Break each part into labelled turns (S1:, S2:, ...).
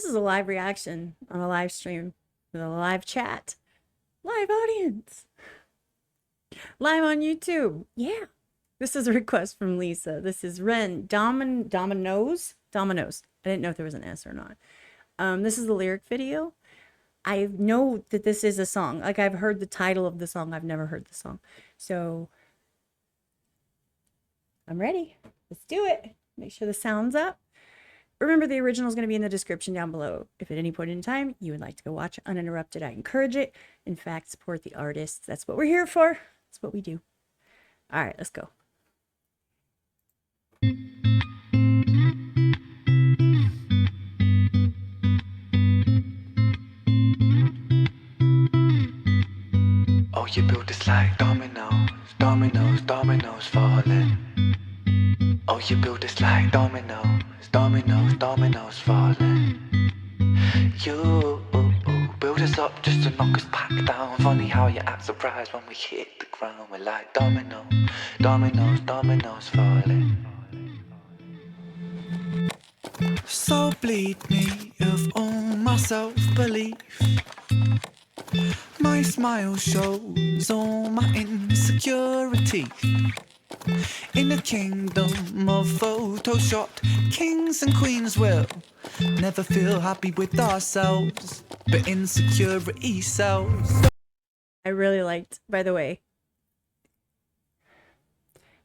S1: is a live reaction on a live stream with a live chat, live audience, live on YouTube. Yeah. This is a request from Lisa. This is Ren Dominoes. I didn't know if there was an S or not. This is the lyric video. I know that this is a song. Like, I've heard the title of the song. I've never heard the song. So I'm ready. Let's do it. Make sure the sound's up. Remember, the original is going to be in the description down below. If at any point in time you would like to go watch Uninterrupted, I encourage it. In fact, support the artists. That's what we're here for. That's what we do. All right, let's go.
S2: Oh, you build this like dominoes, dominoes, dominoes falling. Oh, you build this like dominoes, dominoes, dominoes falling. You build us up just to knock us back down. Funny how you act surprised when we hit the ground. We're like dominoes, dominoes, dominoes falling. So bleed me of all my self-belief. My smile shows all my insecurity. In a kingdom of photoshopped kings and queens will never feel happy with ourselves, but insecurity sells.
S1: I really liked, by the way,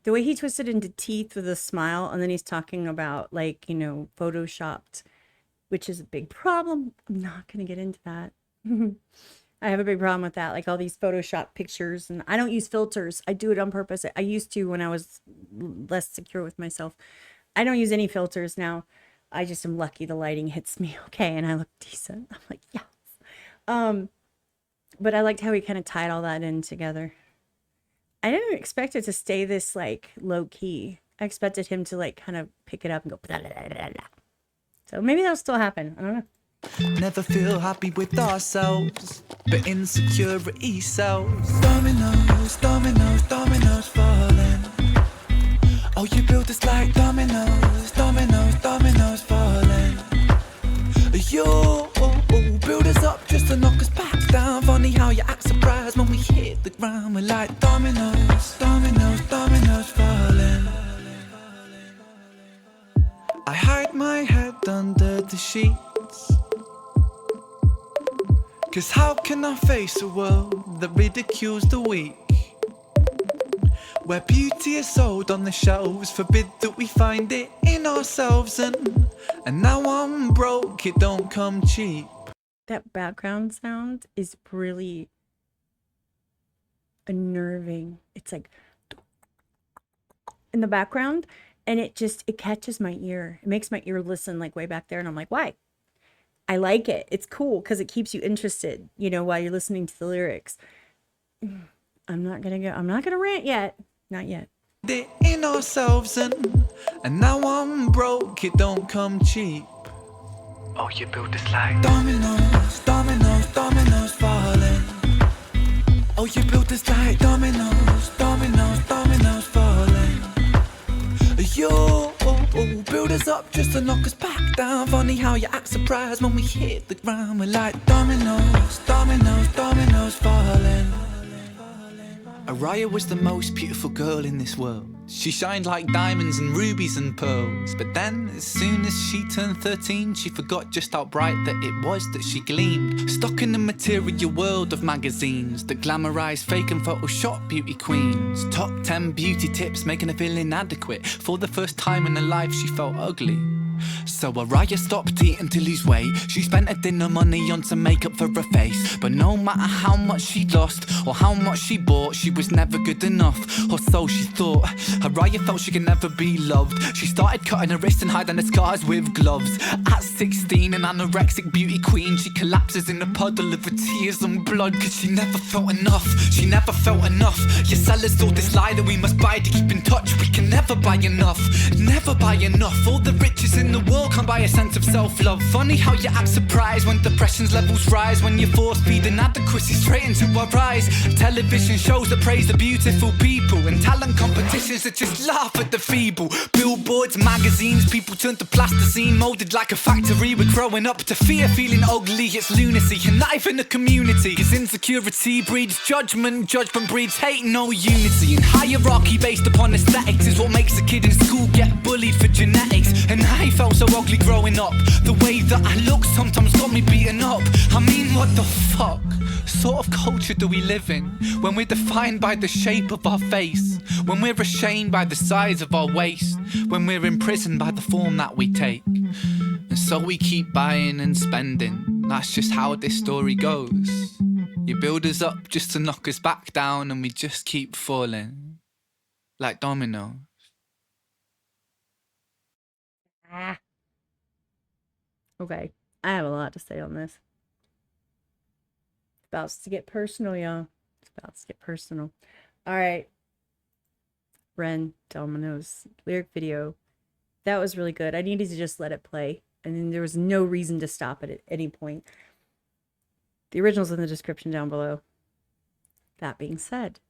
S1: the way he twisted into teeth with a smile, and then he's talking about, like, you know, photoshopped, which is a big problem. I'm not going to get into that. I have a big problem with that, like all these Photoshop pictures, and I don't use filters. I do it on purpose. I used to when I was less secure with myself. I don't use any filters now. I just am lucky the lighting hits me okay, and I look decent. I'm like, yes. But I liked how he kind of tied all that in together. I didn't expect it to stay this, like, low-key. I expected him to, like, kind of pick it up and go blah, blah, blah, blah, blah. So maybe that'll still happen. I don't know.
S2: Never feel happy with ourselves, but insecurity sells. Dominoes, dominoes, dominoes falling. Oh, you build us like dominoes, dominoes, dominoes falling. You build us up just to knock us back down. Funny how you act surprised when we hit the ground. We're like dominoes, dominoes, dominoes falling. I hide my head under the sheets, 'cause how can I face a world that ridicules the weak? Where beauty is sold on the shelves, forbid that we find it in ourselves. And now I'm broke, it don't come cheap.
S1: That background sound is really unnerving. It's like in the background, and it catches my ear. It makes my ear listen, like, way back there, and I'm like, why? I like it. It's cool because it keeps you interested, you know, while you're listening to the lyrics. I'm not gonna rant yet. Not yet.
S2: In ourselves, and now I'm broke, it don't come cheap. Oh, you build this like dominoes, dominoes, dominoes falling. Oh, you build this like dominoes, dominoes, dominoes falling. You build us up just to knock us back down. Funny how you act surprised when we hit the ground. We're like dominoes, dominoes, dominoes falling. Araya was the most beautiful girl in this world. She shined like diamonds and rubies and pearls. But then, as soon as she turned 13, she forgot just how bright that it was that she gleamed. Stuck in the material world of magazines that glamourize fake and Photoshop beauty queens. Top 10 beauty tips making her feel inadequate. For the first time in her life, she felt ugly. So Araya stopped eating to lose weight. She spent her dinner money on some makeup for her face. But no matter how much she lost or how much she bought, she was never good enough, or so she thought. Araya felt she could never be loved. She started cutting her wrists and hiding her scars with gloves. At 16, an anorexic beauty queen, she collapses in a puddle of her tears and blood. 'Cause she never felt enough, she never felt enough. Your sellers all this lie that we must buy to keep in touch. We can never buy enough, never buy enough. All the riches in in the world can't buy a sense of self-love. Funny how you act surprised when depression's levels rise, when you force feed inadequacy straight into our eyes. Television shows that praise the beautiful people, and talent competitions that just laugh at the feeble. Billboards, magazines, people turn to plasticine, molded like a factory. We're growing up to fear feeling ugly. It's lunacy, and not even a community, cause insecurity breeds judgment, judgment breeds hate, no unity. And hierarchy based upon aesthetics is what makes a kid in school get bullied for genetics. And I felt so ugly growing up. The way that I look sometimes got me beaten up. I mean, what the fuck sort of culture do we live in, when we're defined by the shape of our face, when we're ashamed by the size of our waist, when we're imprisoned by the form that we take? And so we keep buying and spending. That's just how this story goes. You build us up just to knock us back down, and we just keep falling like dominoes.
S1: Okay, I have a lot to say on this. It's about to get personal, y'all. It's about to get personal. All right. Ren, Dominoes, lyric video. That was really good. I needed to just let it play, and then there was no reason to stop it at any point. The original's in the description down below. That being said,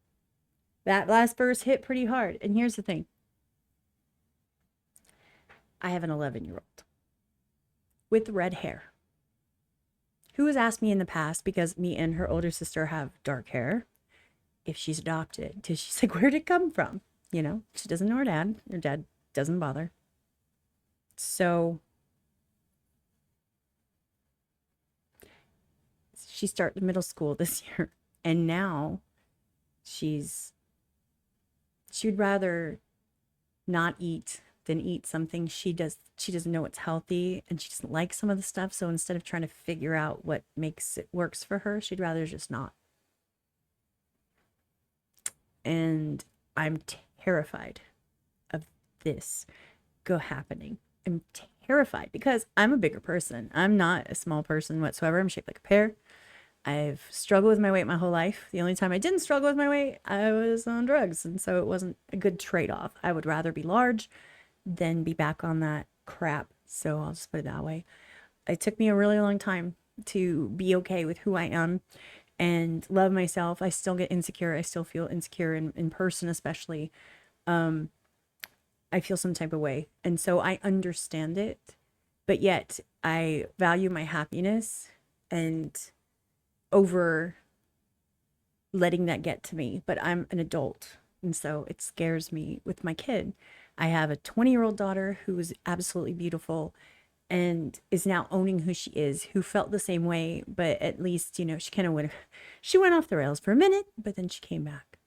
S1: that last verse hit pretty hard. And here's the thing. I have an 11-year-old with red hair who has asked me in the past, because me and her older sister have dark hair, if she's adopted. She's like, where'd it come from? You know, she doesn't know her dad. Her dad doesn't bother. So she started middle school this year, and now she'd rather not eat than eat something she doesn't know it's healthy, and she doesn't like some of the stuff. So instead of trying to figure out what makes it works for her, she'd rather just not. And I'm terrified of this happening. I'm terrified because I'm a bigger person. I'm not a small person whatsoever. I'm shaped like a pear. I've struggled with my weight my whole life. The only time I didn't struggle with my weight, I was on drugs. And so it wasn't a good trade-off. I would rather be large than be back on that crap. So I'll just put it that way. It took me a really long time to be okay with who I am and love myself. I still get insecure. I still feel insecure in person, especially. I feel some type of way. And so I understand it, but yet I value my happiness and over letting that get to me. But I'm an adult, and so it scares me with my kid. I have a 20-year-old daughter who is absolutely beautiful and is now owning who she is, who felt the same way, but at least, you know, she kind of went off the rails for a minute, but then she came back.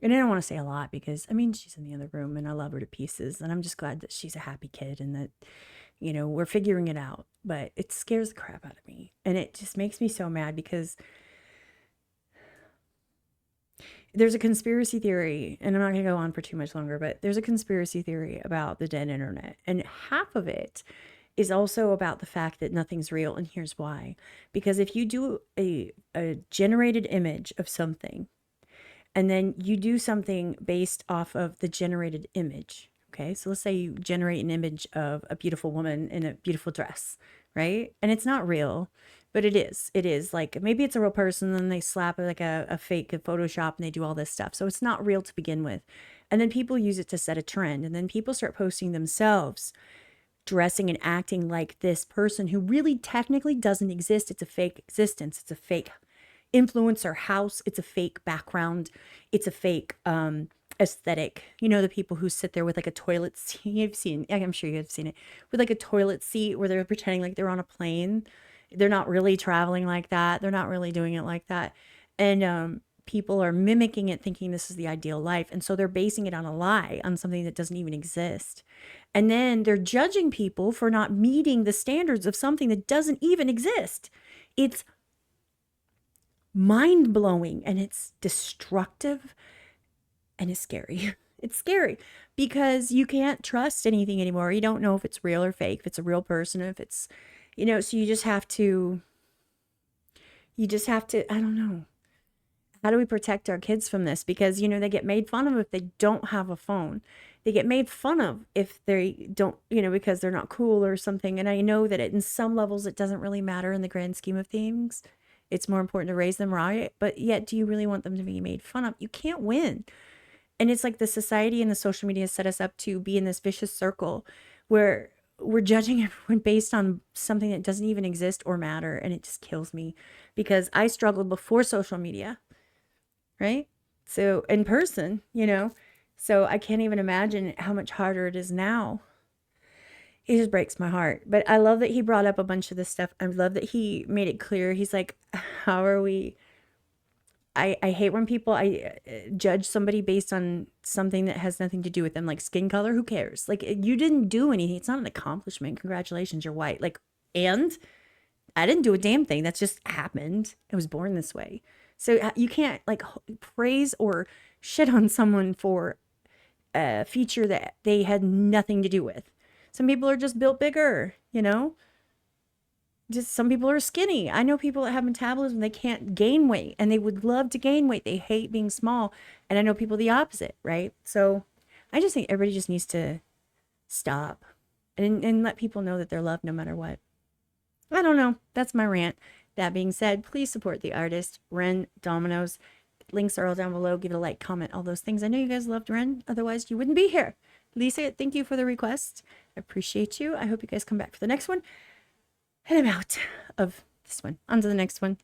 S1: And I don't want to say a lot because, I mean, she's in the other room and I love her to pieces. And I'm just glad that she's a happy kid and that, you know, we're figuring it out. But it scares the crap out of me. And it just makes me so mad because there's a conspiracy theory, and I'm not going to go on for too much longer, but there's a conspiracy theory about the dead internet. And half of it is also about the fact that nothing's real. And here's why. Because if you do a generated image of something, and then you do something based off of the generated image. Okay, so let's say you generate an image of a beautiful woman in a beautiful dress, right? And it's not real, but it is. It is like, maybe it's a real person, then they slap like a fake Photoshop and they do all this stuff. So it's not real to begin with. And then people use it to set a trend. And then people start posting themselves dressing and acting like this person who really technically doesn't exist. It's a fake existence. It's a fake influencer house. It's a fake background. It's a fake aesthetic. You know, the people who sit there with like a toilet seat. You've seen, I'm sure you've seen it, with like a toilet seat where they're pretending like they're on a plane. They're not really traveling like that. They're not really doing it like that. And people are mimicking it, thinking this is the ideal life. And so they're basing it on a lie, on something that doesn't even exist. And then they're judging people for not meeting the standards of something that doesn't even exist. It's mind-blowing, and it's destructive, and it's scary. It's scary because you can't trust anything anymore. You don't know if it's real or fake, if it's a real person, if it's, you know, so you just have to, I don't know. how do we protect our kids from this? Because, you know, they get made fun of if they don't have a phone. They get made fun of if they don't, you know, because they're not cool or something. And I know that in some levels, it doesn't really matter in the grand scheme of things. It's more important to raise them right. But yet, do you really want them to be made fun of? You can't win. And it's like the society and the social media set us up to be in this vicious circle where we're judging everyone based on something that doesn't even exist or matter. And it just kills me because I struggled before social media, right? So in person, you know, so I can't even imagine how much harder it is now. It just breaks my heart. But I love that he brought up a bunch of this stuff. I love that he made it clear. He's like, how are we? I hate when people judge somebody based on something that has nothing to do with them, like skin color. Who cares? Like, you didn't do anything. It's not an accomplishment. Congratulations, you're white. Like, and I didn't do a damn thing. That's just happened. I was born this way. So you can't like praise or shit on someone for a feature that they had nothing to do with. Some people are just built bigger, you know? Just some people are skinny. I know people that have metabolism, they can't gain weight and they would love to gain weight. They hate being small. And I know people the opposite, right? So I just think everybody just needs to stop and let people know that they're loved no matter what. I don't know. That's my rant. That being said, please support the artist, Ren Dominoes. Links are all down below. Give it a like, comment, all those things. I know you guys loved Ren. Otherwise, you wouldn't be here. Lisa, thank you for the request. I appreciate you. I hope you guys come back for the next one. And I'm out of this one. On to the next one.